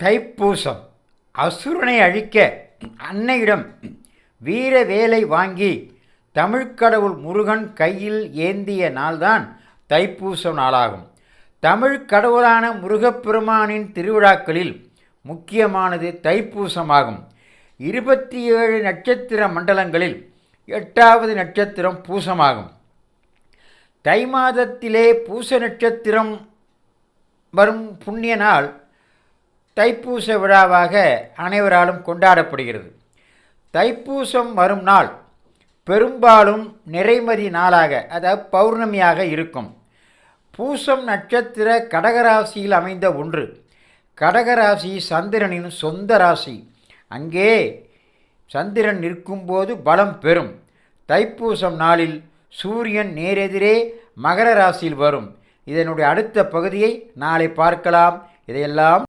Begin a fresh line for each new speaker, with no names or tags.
தைப்பூசம் அசுரனை அழிக்க அன்னையிடம் வீர வேலை வாங்கி தமிழ்க்கடவுள் முருகன் கையில் ஏந்திய நாள்தான் தைப்பூச நாளாகும். தமிழ் கடவுளான முருகப்பெருமானின் திருவிழாக்களில் முக்கியமானது தைப்பூசமாகும். 27 நட்சத்திர மண்டலங்களில் 8வது நட்சத்திரம் பூசமாகும். தை மாதத்திலே பூச நட்சத்திரம் வரும் புண்ணிய நாள் தைப்பூச விழாவாக அனைவராலும் கொண்டாடப்படுகிறது. தைப்பூசம் வரும் நாள் பெரும்பாலும் நிறைமதி நாளாக, அதாவது பௌர்ணமியாக இருக்கும். பூசம் நட்சத்திர கடகராசியில் அமைந்த ஒன்று. கடகராசி சந்திரனின் சொந்த ராசி. அங்கே சந்திரன் நிற்கும்போது பலம் பெறும். தைப்பூசம் நாளில் சூரியன் நேரெதிரே மகர ராசியில் வரும். இதனுடைய அடுத்த பகுதியை நாளை பார்க்கலாம். இதையெல்லாம்